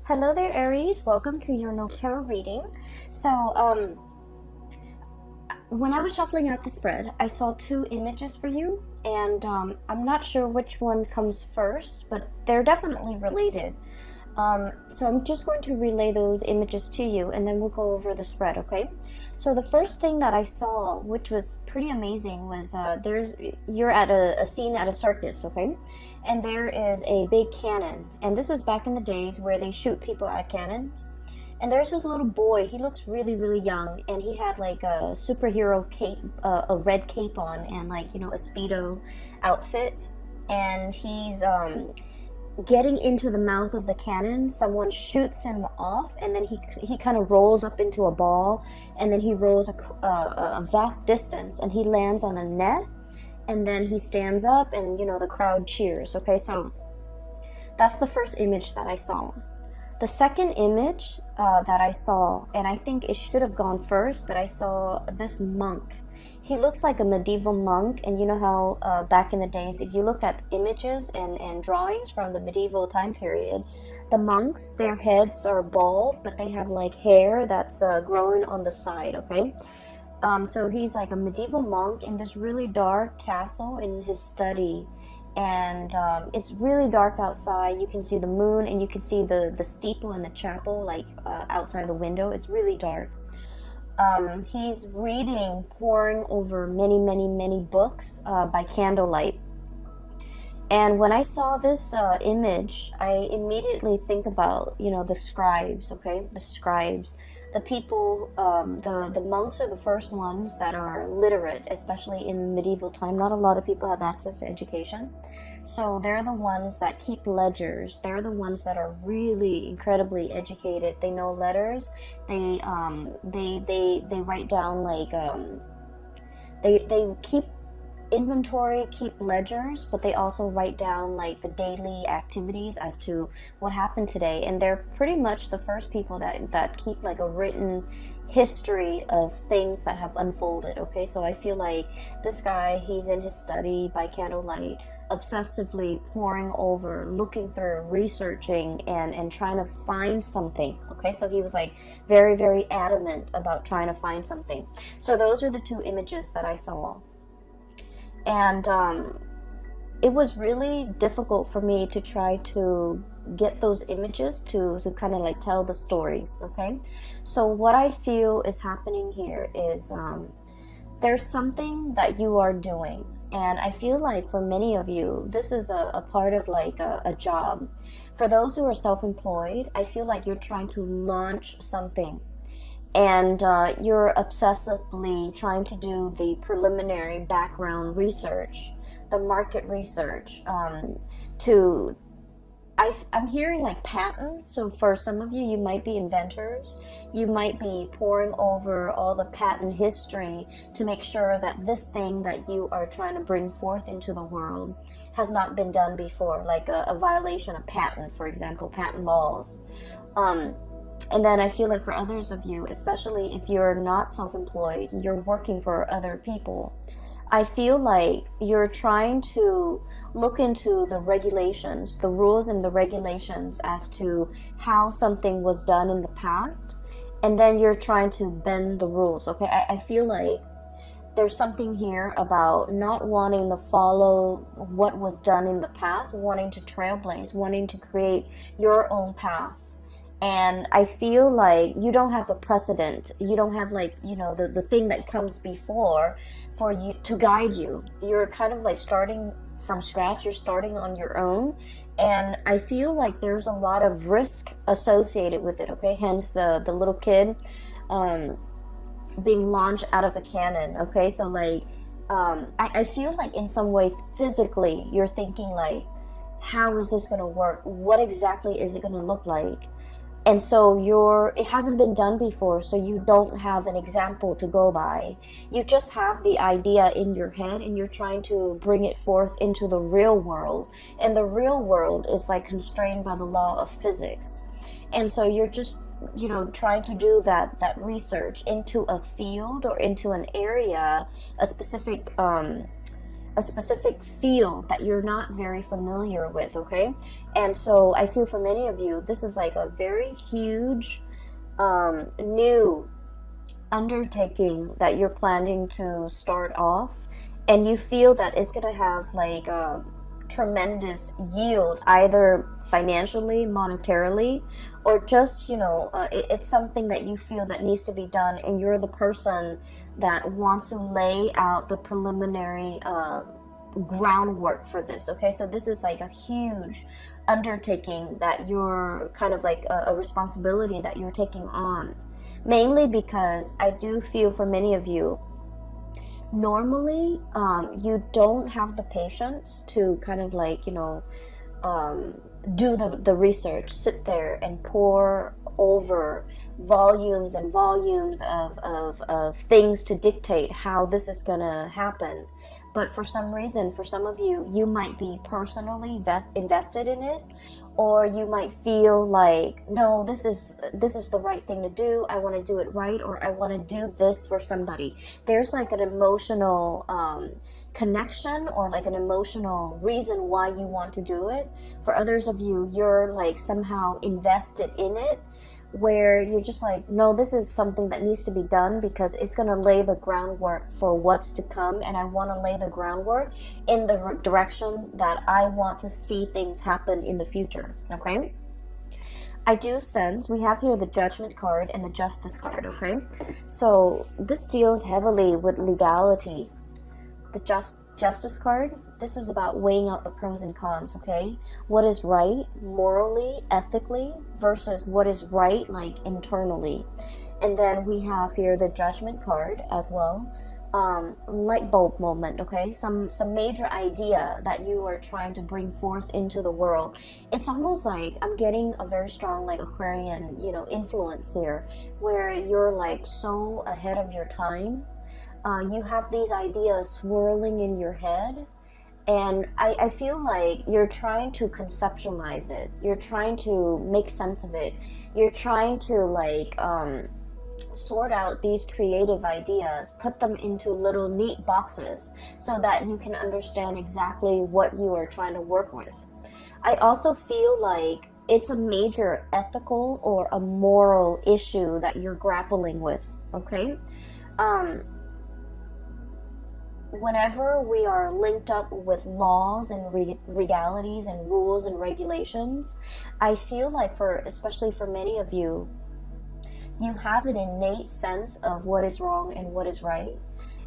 Hello there, Aries. Welcome to your no tarot reading. So, when I was shuffling out the spread, I saw two images for you, and I'm not sure which one comes first, but they're definitely related. So I'm just going to relay those images to you, and then we'll go over the spread, okay? So the first thing that I saw, which was pretty amazing, was you're at a scene at a circus, okay? And there is a big cannon, and this was back in the days where they shoot people at cannons. And there's this little boy. He looks really, really young, and he had like a superhero cape, a red cape on, and like a Speedo outfit, and he's getting into the mouth of the cannon. Someone shoots him off, and then he kind of rolls up into a ball, and then he rolls a vast distance, and he lands on a net, and then he stands up, and the crowd cheers. Okay, so that's the first image that I saw. The second image that I saw, and I think it should have gone first, but I saw this monk. He looks like a medieval monk, and you know how back in the days, if you look at images and drawings from the medieval time period, the monks, their heads are bald, but they have like hair that's growing on the side, okay? So he's like a medieval monk in this really dark castle in his study, and it's really dark outside. You can see the moon, and you can see the steeple and the chapel like outside the window. It's really dark. He's reading, poring over many, many, many books by candlelight. And when I saw this image, I immediately think about, the scribes, okay? The scribes. The people, the monks are the first ones that are literate, especially in medieval time. Not a lot of people have access to education. So they're the ones that keep ledgers. They're the ones that are really incredibly educated. They know letters. They write down like, they keep inventory, keep ledgers, but they also write down like the daily activities as to what happened today. And they're pretty much the first people that keep like a written history of things that have unfolded. Okay, so I feel like this guy, he's in his study by candlelight, obsessively poring over, looking through, researching, and trying to find something. Okay, so he was like very, very adamant about trying to find something. So those are the two images that I saw. And it was really difficult for me to try to get those images to kind of like tell the story, okay? So what I feel is happening here is there's something that you are doing. And I feel like for many of you, this is a part of like a job. For those who are self-employed, I feel like you're trying to launch something. And you're obsessively trying to do the preliminary background research, the market research. I'm hearing like patent. So for some of you, you might be inventors. You might be poring over all the patent history to make sure that this thing that you are trying to bring forth into the world has not been done before, like a violation of patent, for example, patent laws. And then I feel like for others of you, especially if you're not self-employed, you're working for other people, I feel like you're trying to look into the regulations, the rules and the regulations as to how something was done in the past, and then you're trying to bend the rules, okay? I feel like there's something here about not wanting to follow what was done in the past, wanting to trailblaze, wanting to create your own path. And I feel like you don't have a precedent. You don't have like, the thing that comes before for you to guide you. You're kind of like starting from scratch. You're starting on your own. And I feel like there's a lot of risk associated with it, okay? Hence the little kid being launched out of the cannon, okay? So like, I feel like in some way physically you're thinking like, how is this going to work? What exactly is it going to look like? And so it hasn't been done before, so you don't have an example to go by. You just have the idea in your head, and you're trying to bring it forth into the real world. And the real world is like constrained by the law of physics. And so you're just, trying to do that research into a field or into an area, a specific a specific field that you're not very familiar with, okay? And so I feel for many of you, this is like a very huge new undertaking that you're planning to start off, and you feel that it's gonna have like a tremendous yield, either financially, monetarily, or just, you know, it's something that you feel that needs to be done, and you're the person that wants to lay out the preliminary groundwork for this, okay? So this is like a huge undertaking that you're kind of like a responsibility that you're taking on, mainly because I do feel for many of you, normally you don't have the patience to kind of like, you know, do the research, sit there and pore over volumes and volumes of things to dictate how this is gonna happen. But for some reason, for some of you, you might be personally invested in it, or you might feel like, no, this is the right thing to do. I want to do it right, or I want to do this for somebody. There's like an emotional connection, or like an emotional reason why you want to do it. For others of you, you're like somehow invested in it, where you're just like, no, this is something that needs to be done because it's going to lay the groundwork for what's to come, and I want to lay the groundwork in the direction that I want to see things happen in the future, okay? I do sense we have here the Judgment card and the Justice card, okay? So this deals heavily with legality. The Justice card, this is about weighing out the pros and cons, okay? What is right morally, ethically, versus what is right like internally. And then we have here the Judgment card as well. Light bulb moment, okay? Some major idea that you are trying to bring forth into the world. It's almost like I'm getting a very strong like Aquarian, you know, influence here, where you're like so ahead of your time. You have these ideas swirling in your head, and I feel like you're trying to conceptualize it. You're trying to make sense of it. You're trying to like sort out these creative ideas, put them into little neat boxes so that you can understand exactly what you are trying to work with. I also feel like it's a major ethical or a moral issue that you're grappling with, okay? Whenever we are linked up with laws and legalities and rules and regulations, I feel like especially for many of you, you have an innate sense of what is wrong and what is right.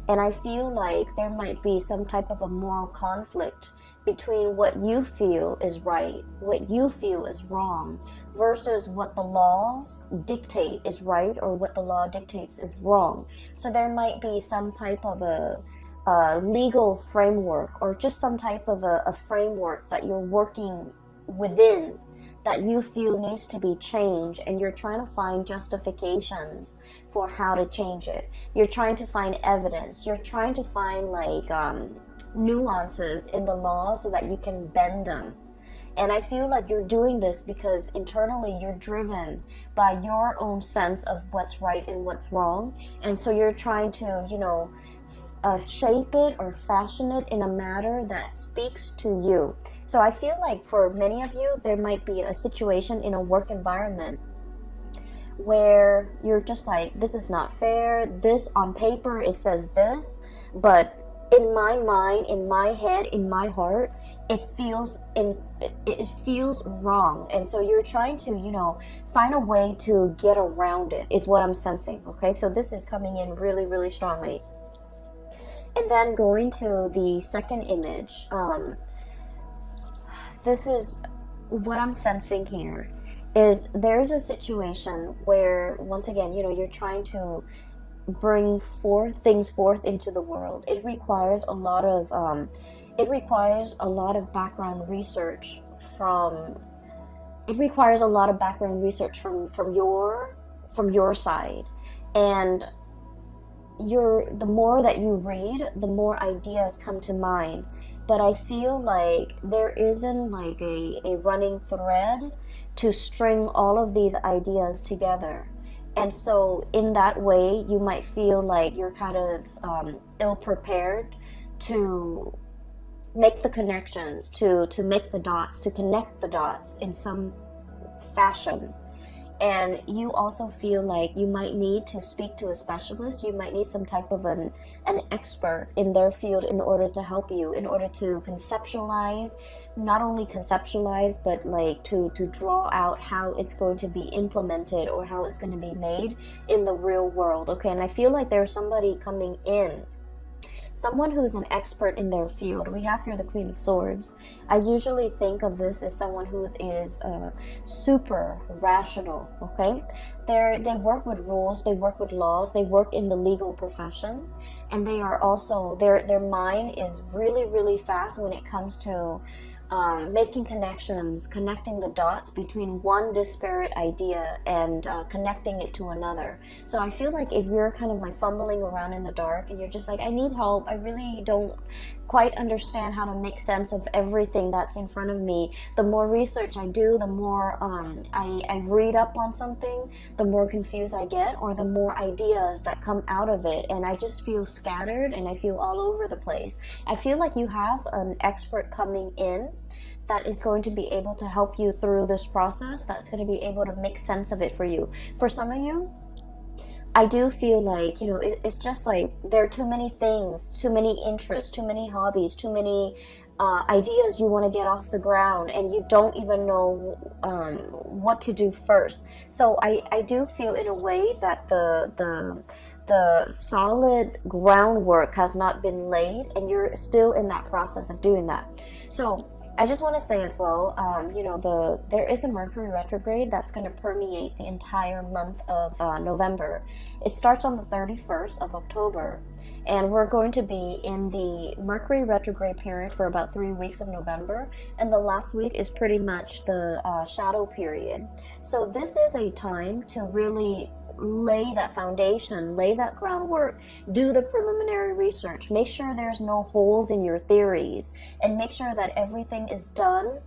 And I feel like there might be some type of a moral conflict between what you feel is right, what you feel is wrong, versus what the laws dictate is right, or what the law dictates is wrong. So there might be some type of a legal framework, or just some type of a framework that you're working within that you feel needs to be changed, and you're trying to find justifications for how to change it. You're trying to find evidence. You're trying to find like nuances in the law so that you can bend them. And I feel like you're doing this because internally you're driven by your own sense of what's right and what's wrong. And so you're trying to, you know, shape it or fashion it in a manner that speaks to you. So I feel like for many of you, there might be a situation in a work environment where you're just like, this is not fair. This on paper, it says this, but in my mind, in my head, in my heart, it feels wrong. And so you're trying to, you know, find a way to get around it, is what I'm sensing. Okay, so this is coming in really, really strongly. And then going to the second image, this is what I'm sensing here, is there's a situation where, once again, you know, you're trying to bring things forth into the world. It requires a lot of background research from your side. And the more that you read, the more ideas come to mind. But I feel like there isn't like a running thread to string all of these ideas together. And so in that way, you might feel like you're kind of ill-prepared to make the connections, to make the dots, to connect the dots in some fashion. And you also feel like you might need to speak to a specialist. You might need some type of an expert in their field in order to help you, in order to conceptualize, not only conceptualize, but like to draw out how it's going to be implemented or how it's going to be made in the real world. Okay, and I feel like there's somebody coming in, someone who's an expert in their field. We have here the Queen of Swords. I usually think of this as someone who is super rational, okay? They work with rules, they work with laws, they work in the legal profession, and they are also, their mind is really, really fast when it comes to making connections, connecting the dots between one disparate idea and connecting it to another. So I feel like if you're kind of like fumbling around in the dark and you're just like, I need help, I really don't quite understand how to make sense of everything that's in front of me, the more research I do, the more I read up on something, the more confused I get, or the more ideas that come out of it, and I just feel scattered and I feel all over the place. I feel like you have an expert coming in that is going to be able to help you through this process, that's going to be able to make sense of it for you. For some of you, I do feel like, you know, it's just like there are too many things, too many interests, too many hobbies, too many ideas you want to get off the ground, and you don't even know what to do first. So I do feel in a way that the solid groundwork has not been laid, and you're still in that process of doing that. So I just want to say as well, you know, there is a Mercury retrograde that's going to permeate the entire month of November. It starts on the 31st of October, and we're going to be in the Mercury retrograde period for about 3 weeks of November, and the last week is pretty much the shadow period. So this is a time to really lay that foundation, lay that groundwork, do the preliminary research, make sure there's no holes in your theories, and make sure that everything is done.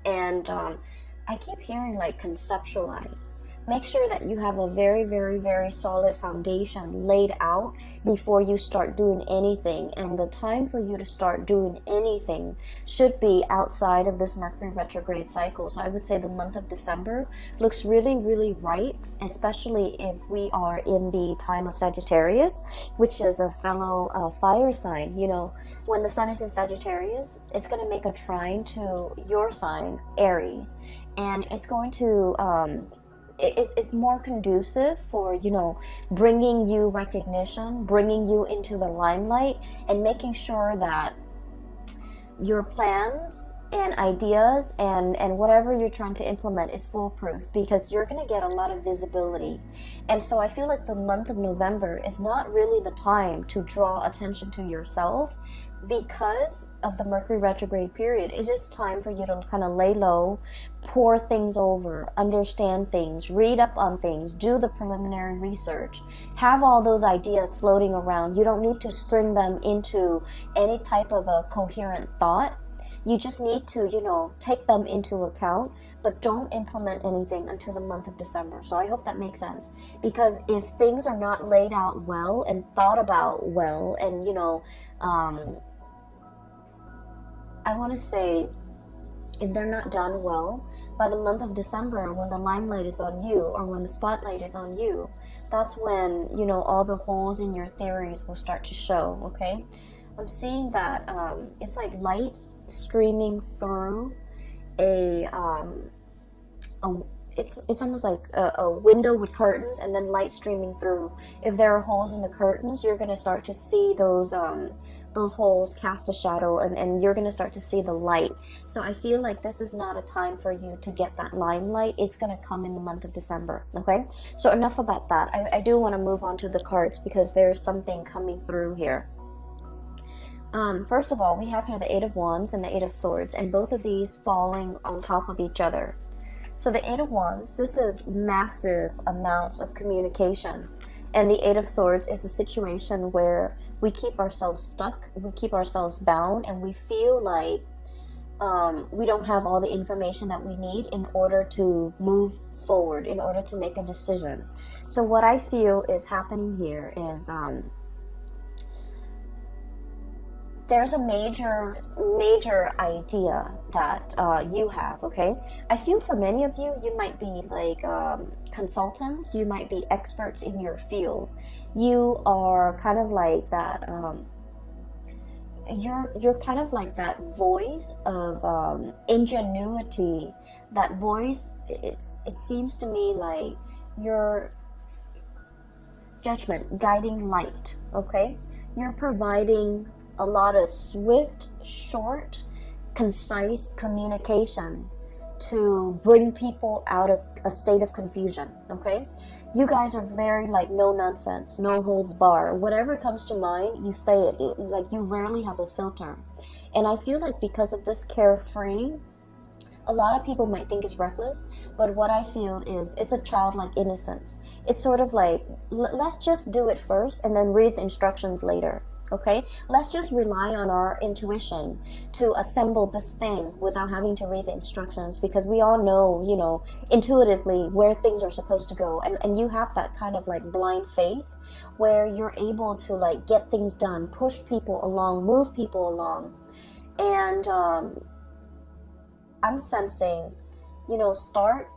And I keep hearing like conceptualize. Make sure that you have a very, very, very solid foundation laid out before you start doing anything. And the time for you to start doing anything should be outside of this Mercury retrograde cycle. So I would say the month of December looks really, really right, especially if we are in the time of Sagittarius, which is a fellow fire sign. You know, when the sun is in Sagittarius, it's going to make a trine to your sign, Aries, and it's going to it's more conducive for, you know, bringing you recognition, bringing you into the limelight, and making sure that your plans and ideas and whatever you're trying to implement is foolproof, because you're going to get a lot of visibility. And so I feel like the month of November is not really the time to draw attention to yourself because of the Mercury retrograde period. It is time for you to kind of lay low, pour things over, understand things, read up on things, do the preliminary research, have all those ideas floating around. You don't need to string them into any type of a coherent thought. You just need to, you know, take them into account, but don't implement anything until the month of December. So I hope that makes sense, because if things are not laid out well and thought about well, and, you know, I want to say, if they're not done well, by the month of December, when the limelight is on you, or when the spotlight is on you, that's when, you know, all the holes in your theories will start to show, okay? I'm seeing that it's like light streaming through it's almost like a window with curtains, and then light streaming through. If there are holes in the curtains, you're going to start to see those holes cast a shadow, and you're going to start to see the light. So I feel like this is not a time for you to get that limelight. It's going to come in the month of December, okay? So enough about that. I do want to move on to the cards, because there's something coming through here. First of all, we have here the Eight of Wands and the Eight of Swords, and both of these falling on top of each other. So the Eight of Wands, this is massive amounts of communication. And the Eight of Swords is a situation where we keep ourselves stuck, we keep ourselves bound, and we feel like we don't have all the information that we need in order to move forward, in order to make a decision. So what I feel is happening here is there's a major idea that you have, okay? I feel for many of you, you might be like consultants, you might be experts in your field. You are kind of like that, you're kind of like that voice of ingenuity, that voice, it seems to me like your judgment, guiding light, okay? You're providing a lot of swift, short, concise communication to bring people out of a state of confusion, okay? You guys are very like no nonsense, no holds bar. Whatever comes to mind, you say it. Like you rarely have a filter. And I feel like because of this carefree, a lot of people might think it's reckless, but what I feel is it's a childlike innocence. It's sort of like, let's just do it first and then read the instructions later. Okay, let's just rely on our intuition to assemble this thing without having to read the instructions, because we all know, you know, intuitively where things are supposed to go. And you have that kind of like blind faith where you're able to like get things done, push people along, move people along. And I'm sensing, you know, start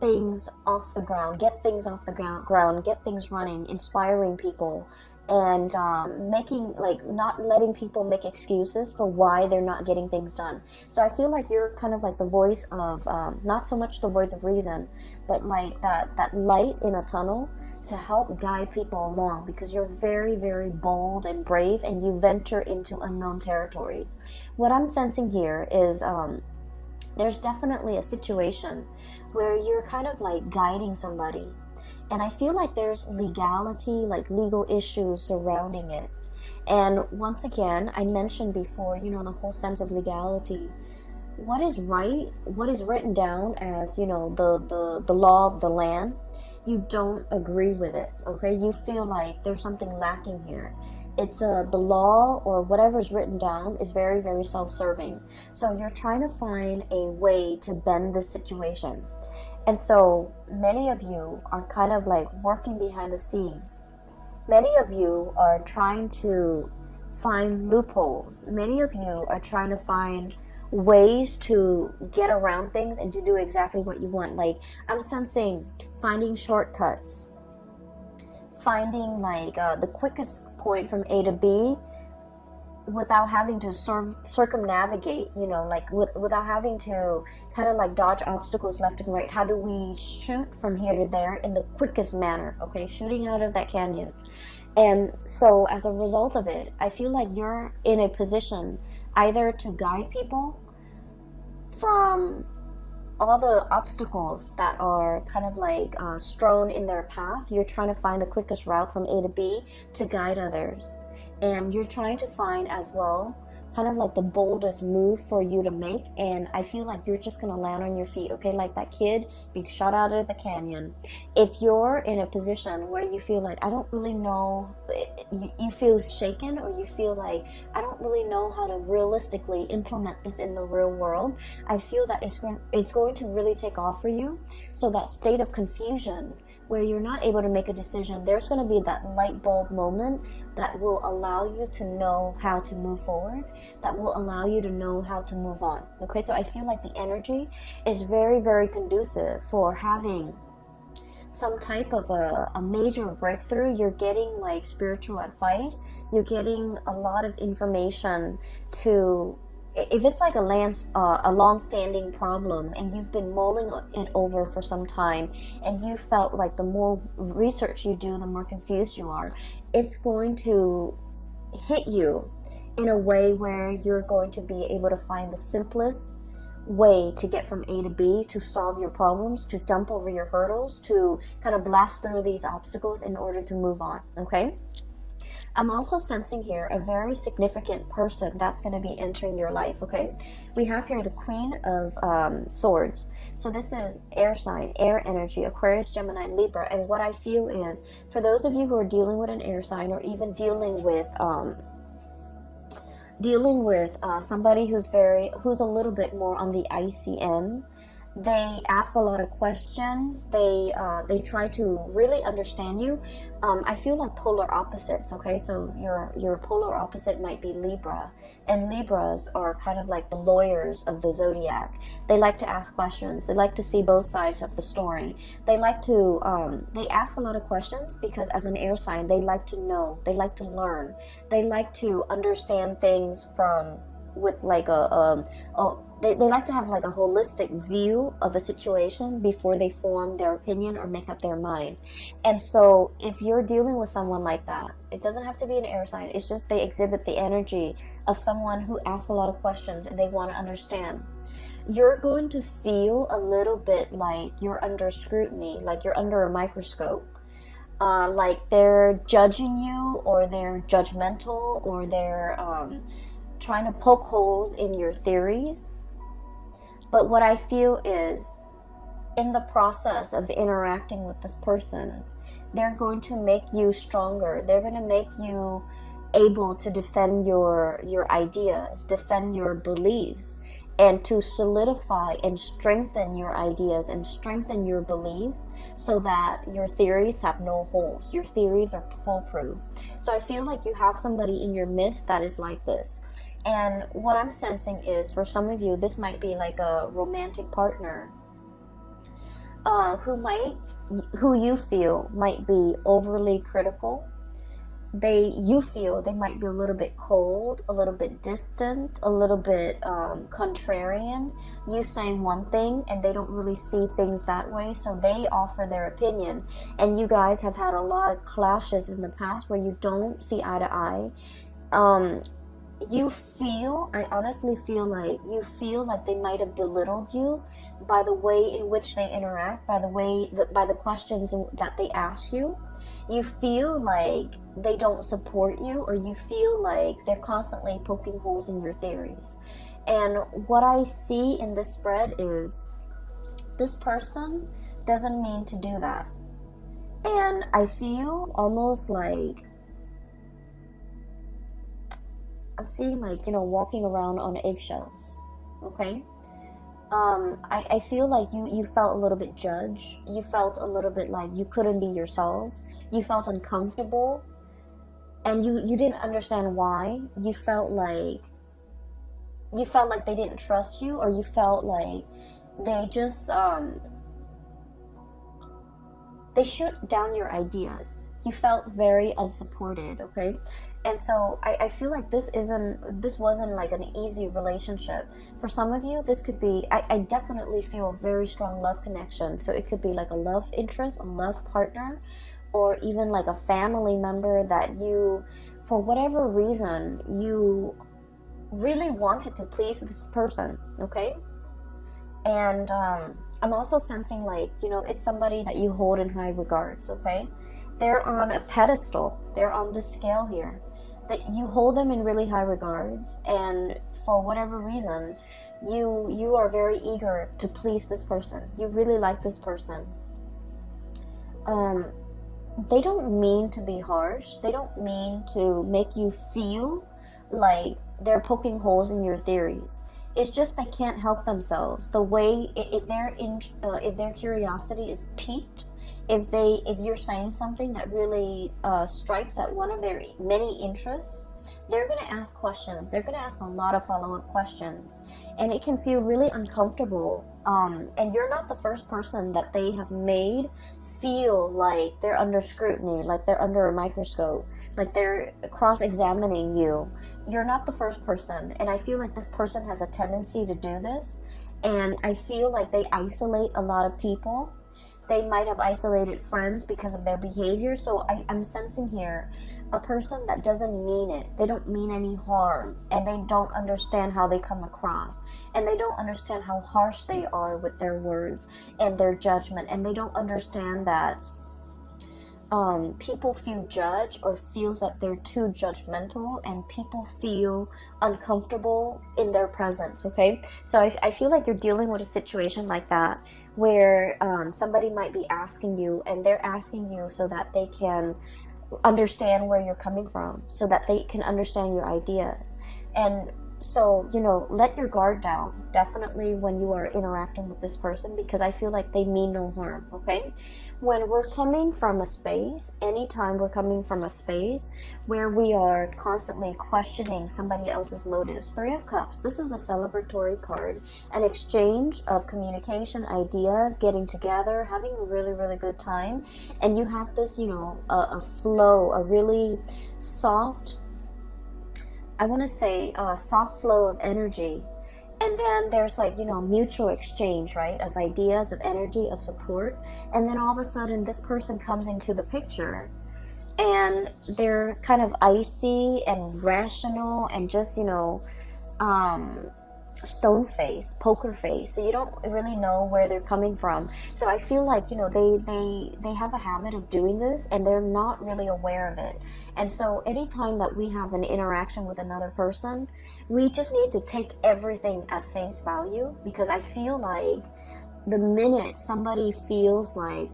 things off the ground, get things off the ground, get things running, inspiring people, and making, like, not letting people make excuses for why they're not getting things done. So I feel like you're kind of like the voice of, not so much the voice of reason, but like that light in a tunnel to help guide people along, because you're very, very bold and brave, and you venture into unknown territories. What I'm sensing here is there's definitely a situation where you're kind of like guiding somebody, and I feel like there's legality, like legal issues surrounding it. And once again, I mentioned before, you know, the whole sense of legality. What is right, what is written down as, you know, the law of the land, you don't agree with it, okay? You feel like there's something lacking here. It's the law or whatever's written down is very, very self-serving. So you're trying to find a way to bend this situation. And so many of you are kind of like working behind the scenes. Many of you are trying to find loopholes. Many of you are trying to find ways to get around things and to do exactly what you want. Like, I'm sensing finding shortcuts, finding like the quickest point from A to B without having to circumnavigate, you know, like without having to kind of like dodge obstacles left and right. How do we shoot from here to there in the quickest manner, okay? Shooting out of that canyon. And so as a result of it, I feel like you're in a position either to guide people from all the obstacles that are kind of like strewn in their path. You're trying to find the quickest route from A to B to guide others. And you're trying to find as well kind of like the boldest move for you to make. And I feel like you're just going to land on your feet, okay? Like that kid being shot out of the canyon. If you're in a position where you feel like, I don't really know, you feel shaken, or you feel like, I don't really know how to realistically implement this in the real world, I feel that it's going to really take off for you. So that state of confusion where you're not able to make a decision, there's going to be that light bulb moment that will allow you to know how to move forward, that will allow you to know how to move on. Okay, so I feel like the energy is very, very conducive for having some type of a major breakthrough. You're getting like spiritual advice, you're getting a lot of information to, if it's like a long-standing problem and you've been mulling it over for some time, and you felt like the more research you do, the more confused you are, it's going to hit you in a way where you're going to be able to find the simplest way to get from A to B, to solve your problems, to jump over your hurdles, to kind of blast through these obstacles in order to move on, okay? I'm also sensing here a very significant person that's going to be entering your life, okay? We have here the Queen of Swords. So this is air sign, air energy, Aquarius, Gemini, Libra. And what I feel is, for those of you who are dealing with an air sign, or even dealing with somebody who's a little bit more on the icy end, They ask a lot of questions. They try to really understand you. I feel like polar opposites. Okay, so your polar opposite might be Libra, and Libras are kind of like the lawyers of the zodiac. They like to ask questions. They like to see both sides of the story. They like to they ask a lot of questions because as an air sign, they like to know. They like to learn. They like to understand things from with like they like to have like a holistic view of a situation before they form their opinion or make up their mind. And so if you're dealing with someone like that, it doesn't have to be an air sign. It's just they exhibit the energy of someone who asks a lot of questions and they want to understand. You're going to feel a little bit like you're under scrutiny, like you're under a microscope. Like they're judging you, or they're judgmental, or they're trying to poke holes in your theories. But what I feel is, in the process of interacting with this person, they're going to make you stronger. They're going to make you able to defend your ideas, defend your beliefs, and to solidify and strengthen your ideas and strengthen your beliefs so that your theories have no holes. Your theories are foolproof. So I feel like you have somebody in your midst that is like this. And what I'm sensing is, for some of you, this might be like a romantic partner who you feel might be overly critical. You feel they might be a little bit cold, a little bit distant, a little bit contrarian. You say one thing and they don't really see things that way, so they offer their opinion. And you guys have had a lot of clashes in the past where you don't see eye to eye. I honestly feel like they might have belittled you by the way in which they interact, by the questions that they ask you. You feel like they don't support you, or you feel like they're constantly poking holes in your theories. And what I see in this spread is this person doesn't mean to do that. And I feel almost like I'm seeing like, walking around on eggshells, okay? I feel like you felt a little bit judged. You felt a little bit like you couldn't be yourself. You felt uncomfortable, and you didn't understand why. You felt like they didn't trust you, or you felt like they just they shoot down your ideas. You felt very unsupported, okay? And so I feel like this wasn't like an easy relationship. For some of you, this could be, I definitely feel a very strong love connection. So it could be like a love interest, a love partner, or even like a family member that you, for whatever reason, you really wanted to please this person, okay? And I'm also sensing like, it's somebody that you hold in high regards, okay? They're on a pedestal. They're on the scale here. That you hold them in really high regards, and for whatever reason, you are very eager to please this person. You really like this person. They don't mean to be harsh. They don't mean to make you feel like they're poking holes in your theories. It's just they can't help themselves. The way if their curiosity is piqued, if you're saying something that really strikes at one of their many interests, they're going to ask questions. They're going to ask a lot of follow-up questions, and it can feel really uncomfortable. And you're not the first person that they have made feel like they're under scrutiny, like they're under a microscope, like they're cross-examining you. You're not the first person, and I feel like this person has a tendency to do this, and I feel like they isolate a lot of people. They might have isolated friends because of their behavior. So I'm sensing here a person that doesn't mean it. They don't mean any harm, and they don't understand how they come across, and they don't understand how harsh they are with their words and their judgment, and they don't understand that people feel judged or feels that they're too judgmental, and people feel uncomfortable in their presence, okay? So I feel like you're dealing with a situation like that, where somebody might be asking you, and they're asking you so that they can understand where you're coming from, so that they can understand your ideas. And So, you know, let your guard down, definitely, when you are interacting with this person, because I feel like they mean no harm, okay? When we're coming from a space, anytime we're coming from a space where we are constantly questioning somebody else's motives, Three of Cups, this is a celebratory card, an exchange of communication, ideas, getting together, having a really, really good time, and you have this, you know, a flow, a really soft, I want to say a soft flow of energy. And then there's like, you know, mutual exchange, right? Of ideas, of energy, of support. And then all of a sudden this person comes into the picture and they're kind of icy and rational and just, you know, stone face, poker face, so you don't really know where they're coming from. So I feel like, you know, they have a habit of doing this and they're not really aware of it. And so anytime that we have an interaction with another person, we just need to take everything at face value, because I feel like the minute somebody feels like,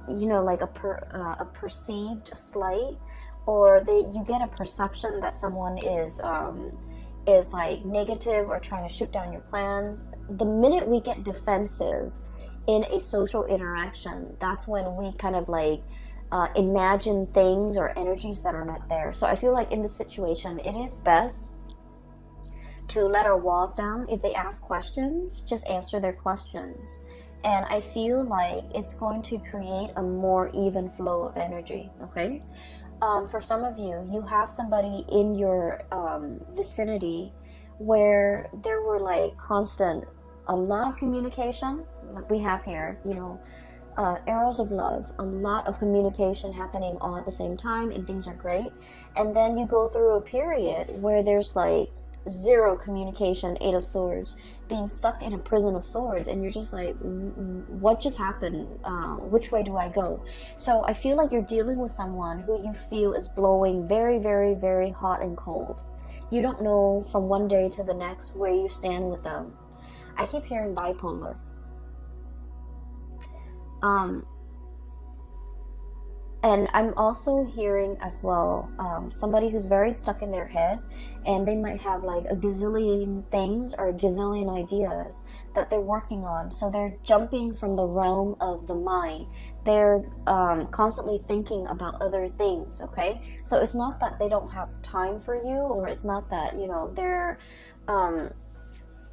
you know, like a perceived slight, or you get a perception that someone is like negative or trying to shoot down your plans, the minute we get defensive in a social interaction, that's when we kind of like imagine things or energies that are not there. So I feel like in this situation, it is best to let our walls down. If they ask questions, just answer their questions. And I feel like it's going to create a more even flow of energy, okay? For some of you, you have somebody in your vicinity where there were like a lot of communication, like we have here, you know, arrows of love, a lot of communication happening all at the same time, and things are great. And then you go through a period where there's like zero communication, Eight of Swords, being stuck in a prison of swords, and you're just like, what just happened? Which way do I go? So I feel like you're dealing with someone who you feel is blowing very, very, very hot and cold. You don't know from one day to the next where you stand with them. I keep hearing bipolar. And I'm also hearing as well somebody who's very stuck in their head, and they might have like a gazillion things or a gazillion ideas that they're working on. So they're jumping from the realm of the mind. They're constantly thinking about other things, okay? So it's not that they don't have time for you, or it's not that, you know, they're...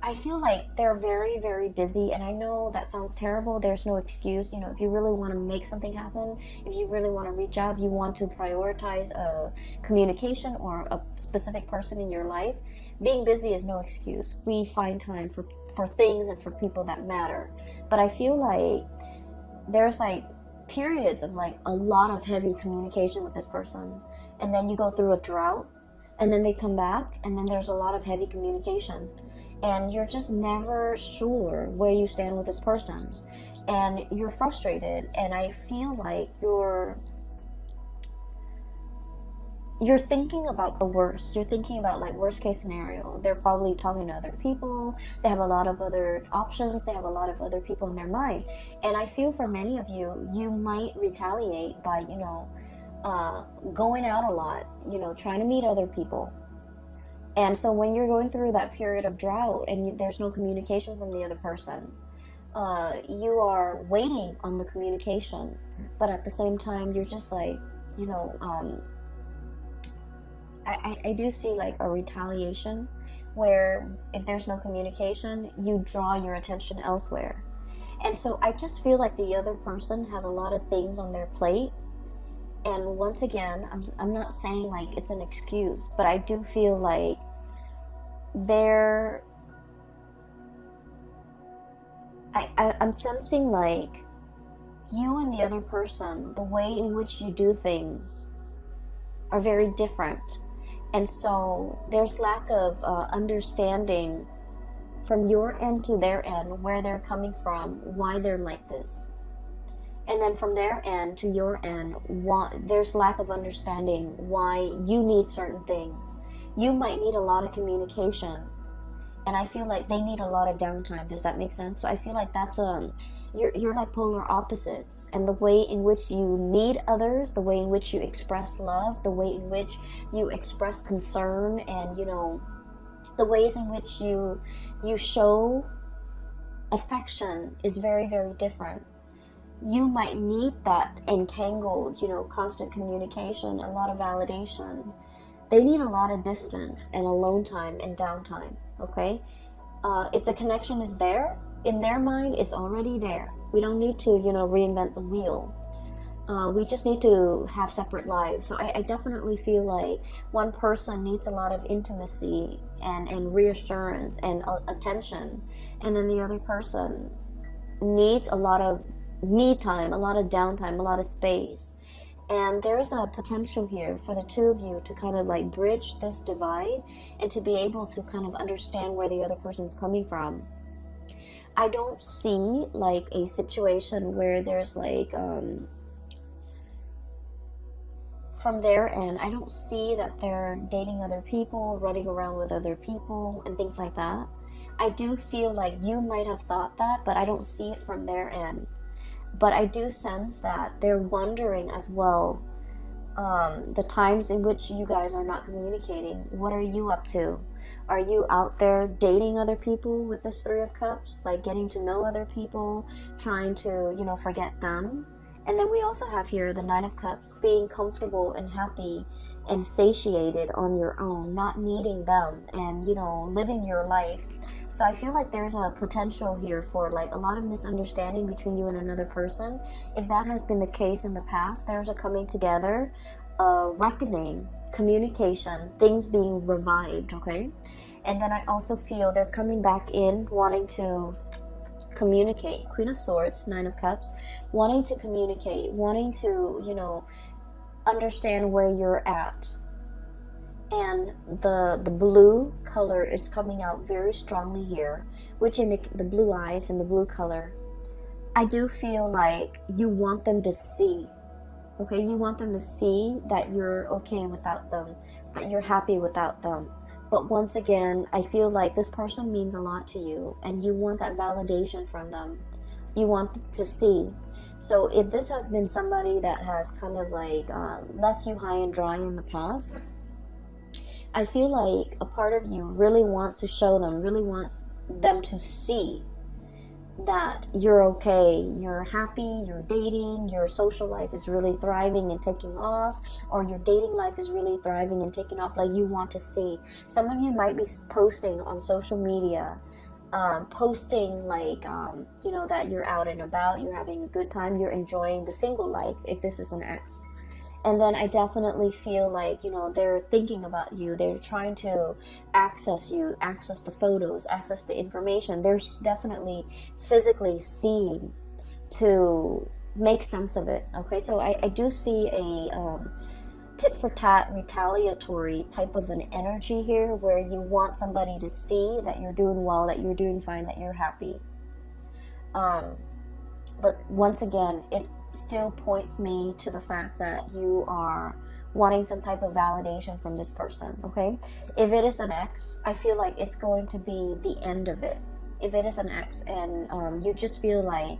I feel like they're very, very busy, and I know that sounds terrible. There's no excuse. You know, if you really want to make something happen, if you really want to reach out, you want to prioritize a communication or a specific person in your life, being busy is no excuse. We find time for things and for people that matter. But I feel like there's like periods of like a lot of heavy communication with this person, and then you go through a drought, and then they come back, and then there's a lot of heavy communication. And you're just never sure where you stand with this person, and you're frustrated, and I feel like you're thinking about the worst. You're thinking about like worst case scenario. They're probably talking to other people. They have a lot of other options. They have a lot of other people in their mind. And I feel for many of you, you might retaliate by, you know, going out a lot, you know, trying to meet other people. And so when you're going through that period of drought and there's no communication from the other person, you are waiting on the communication, but at the same time, you're just like, you know, I do see like a retaliation where if there's no communication, you draw your attention elsewhere. And so I just feel like the other person has a lot of things on their plate. And once again, I'm not saying like it's an excuse, but I do feel like I'm sensing like you and the other person, the way in which you do things are very different. And so there's lack of understanding from your end to their end, where they're coming from, why they're like this. And then from their end to your end, there's lack of understanding why you need certain things. You might need a lot of communication, and I feel like they need a lot of downtime. Does that make sense? So I feel like that's you're like polar opposites, and the way in which you need others, the way in which you express love, the way in which you express concern, and you know, the ways in which you show affection is very, very different. You might need that entangled, constant communication, a lot of validation. They need a lot of distance and alone time and downtime, okay? If the connection is there, in their mind, it's already there. We don't need to, reinvent the wheel. We just need to have separate lives. So I definitely feel like one person needs a lot of intimacy and reassurance and attention, and then the other person needs a lot of me time, a lot of downtime, a lot of space. And there's a potential here for the two of you to kind of like bridge this divide and to be able to kind of understand where the other person's coming from. I don't see like a situation where there's like from their end, I don't see that they're dating other people, running around with other people and things like that. I do feel like you might have thought that, but I don't see it from their end. But I do sense that they're wondering as well, the times in which you guys are not communicating. What are you up to? Are you out there dating other people with this Three of Cups? Like getting to know other people, trying to, forget them? And then we also have here the Nine of Cups, being comfortable and happy and satiated on your own, not needing them and, living your life. So I feel like there's a potential here for like a lot of misunderstanding between you and another person. If that has been the case in the past, there's a coming together, reckoning, communication, things being revived, okay? And then I also feel they're coming back in, wanting to communicate. Queen of Swords, Nine of Cups, wanting to communicate, wanting to, understand where you're at. And the blue color is coming out very strongly here, which in the blue eyes and the blue color, I do feel like you want them to see, okay? You want them to see that you're okay without them, that you're happy without them. But once again, I feel like this person means a lot to you, and you want that validation from them. You want to see. So if this has been somebody that has kind of like left you high and dry in the past, I feel like a part of you really wants to show them, really wants them to see that you're okay, you're happy, you're dating, your social life is really thriving and taking off, or your dating life is really thriving and taking off. Like, you want to see. Some of you might be posting on social media, posting like, that you're out and about, you're having a good time, you're enjoying the single life, if this is an ex. And then I definitely feel like, they're thinking about you. They're trying to access you, access the photos, access the information. They're definitely physically seeing to make sense of it. Okay, so I do see a tit for tat retaliatory type of an energy here, where you want somebody to see that you're doing well, that you're doing fine, that you're happy. But once again, it still points me to the fact that you are wanting some type of validation from this person, okay? If it is an ex, I feel like it's going to be the end of it. If it is an ex and you just feel like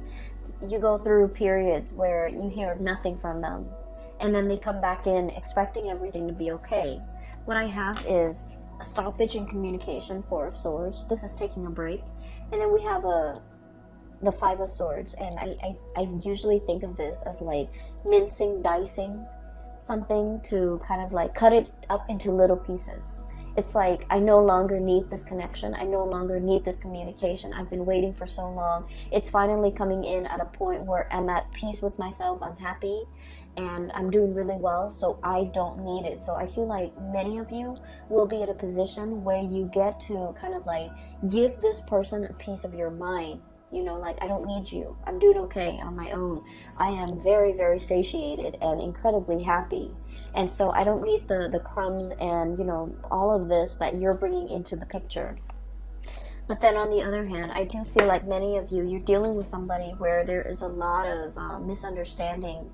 you go through periods where you hear nothing from them, and then they come back in expecting everything to be okay. What I have is a stoppage in communication, Four of Swords. This is taking a break. And then we have the Five of Swords, and I usually think of this as like mincing, dicing something to kind of like cut it up into little pieces. It's like, I no longer need this connection, I no longer need this communication. I've been waiting for so long. It's finally coming in at a point where I'm at peace with myself, I'm happy, and I'm doing really well, so I don't need it. So I feel like many of you will be at a position where you get to kind of like give this person a piece of your mind. Like, I don't need you. I'm doing okay on my own. I am very, very satiated and incredibly happy. And so I don't need the crumbs and, all of this that you're bringing into the picture. But then on the other hand, I do feel like many of you, you're dealing with somebody where there is a lot of misunderstanding.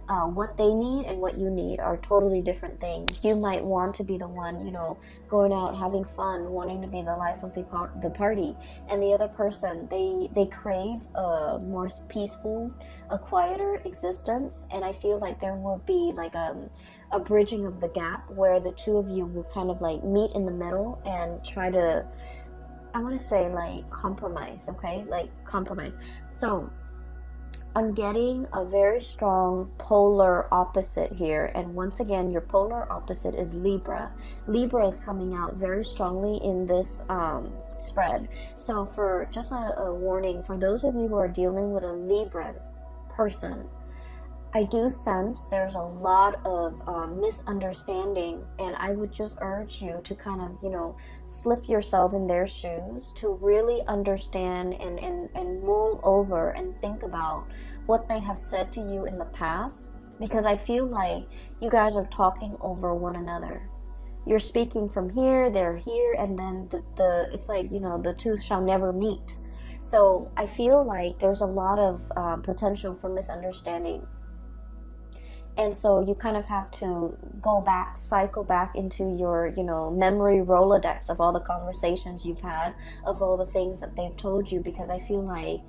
What they need and what you need are totally different things. You might want to be the one, you know, going out, having fun, wanting to be the life of the party. And the other person, they crave a more peaceful, a quieter existence. And I feel like there will be like a bridging of the gap where the two of you will kind of like meet in the middle and try to, I want to say like compromise, okay? Like compromise. So I'm getting a very strong polar opposite here. And once again, your polar opposite is Libra. Libra is coming out very strongly in this spread. So for just a warning, for those of you who are dealing with a Libra person, I do sense there's a lot of misunderstanding, and I would just urge you to kind of, you know, slip yourself in their shoes to really understand and mull over and think about what they have said to you in the past, because I feel like you guys are talking over one another. You're speaking from here, they're here, and then the it's like, you know, the two shall never meet. So I feel like there's a lot of potential for misunderstanding. And so you kind of have to go back, cycle back into your, you know, memory Rolodex of all the conversations you've had, of all the things that they've told you, because I feel like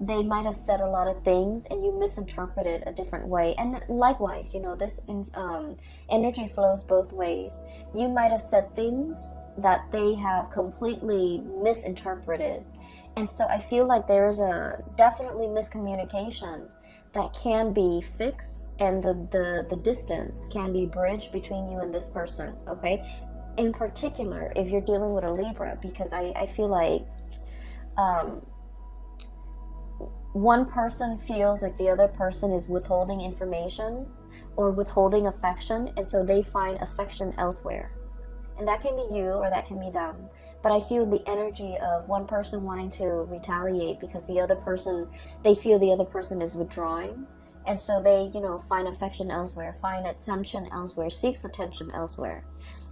they might have said a lot of things and you misinterpreted a different way. And likewise, you know, this energy flows both ways. You might have said things that they have completely misinterpreted. And so I feel like there's a definitely miscommunication that can be fixed, and the distance can be bridged between you and this person, okay? In particular, if you're dealing with a Libra, because I feel like one person feels like the other person is withholding information or withholding affection, and so they find affection elsewhere. And that can be you or that can be them. But I feel the energy of one person wanting to retaliate because the other person, they feel the other person is withdrawing. And so they, you know, find affection elsewhere, find attention elsewhere, seeks attention elsewhere.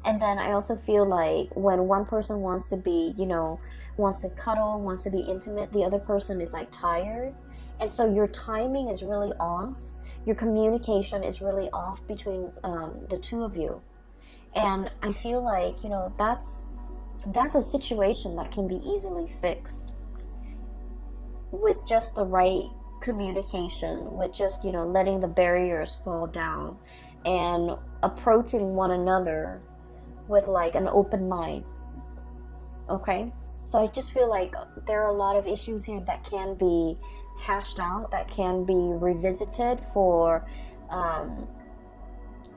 And then I also feel like when one person wants to be, you know, wants to cuddle, wants to be intimate, the other person is like tired. And so your timing is really off. Your communication is really off between the two of you. And I feel like, you know, that's a situation that can be easily fixed with just the right communication, with just, you know, letting the barriers fall down and approaching one another with like an open mind. Okay? So I just feel like there are a lot of issues here that can be hashed out, that can be revisited for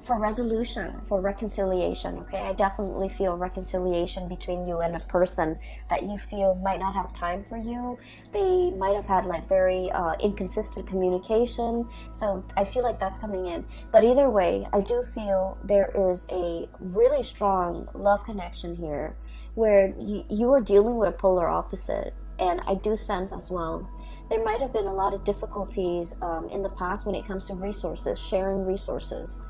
resolution, for reconciliation, okay? I definitely feel reconciliation between you and a person that you feel might not have time for you. They might have had like very inconsistent communication. So I feel like that's coming in. But either way, I do feel there is a really strong love connection here where you are dealing with a polar opposite. And I do sense as well, there might have been a lot of difficulties in the past when it comes to resources, sharing resources.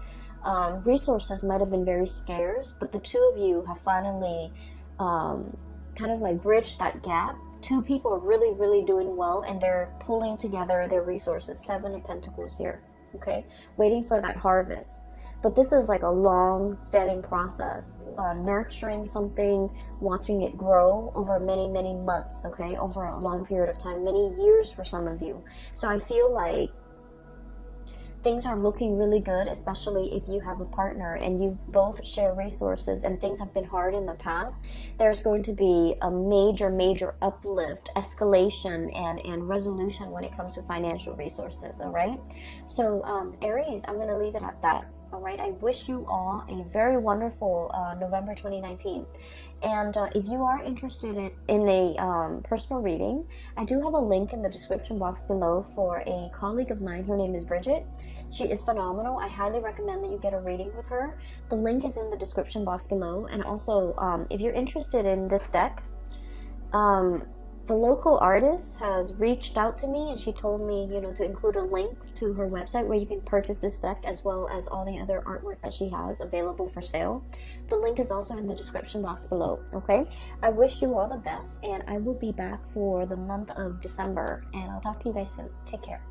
Resources might have been very scarce, but the two of you have finally kind of like bridged that gap. Two people are really, really doing well, and they're pulling together their resources. 7 of Pentacles here, okay? Waiting for that harvest. But this is like a long-standing process. Nurturing something, watching it grow over many, many months, okay? Over a long period of time, many years for some of you. So I feel like things are looking really good, especially if you have a partner and you both share resources and things have been hard in the past. There's going to be a major uplift, escalation, and resolution when it comes to financial resources, all right? So Aries, I'm going to leave it at that. All right, I wish you all a very wonderful November 2019. And if you are interested in a personal reading, I do have a link in the description box below for a colleague of mine. Her name is Bridget. She is phenomenal. I highly recommend that you get a reading with her. The link is in the description box below. And also, if you're interested in this deck, the local artist has reached out to me, and she told me, you know, to include a link to her website where you can purchase this deck as well as all the other artwork that she has available for sale. The link is also in the description box below. Okay, I wish you all the best, and I will be back for the month of December, and I'll talk to you guys soon. Take care.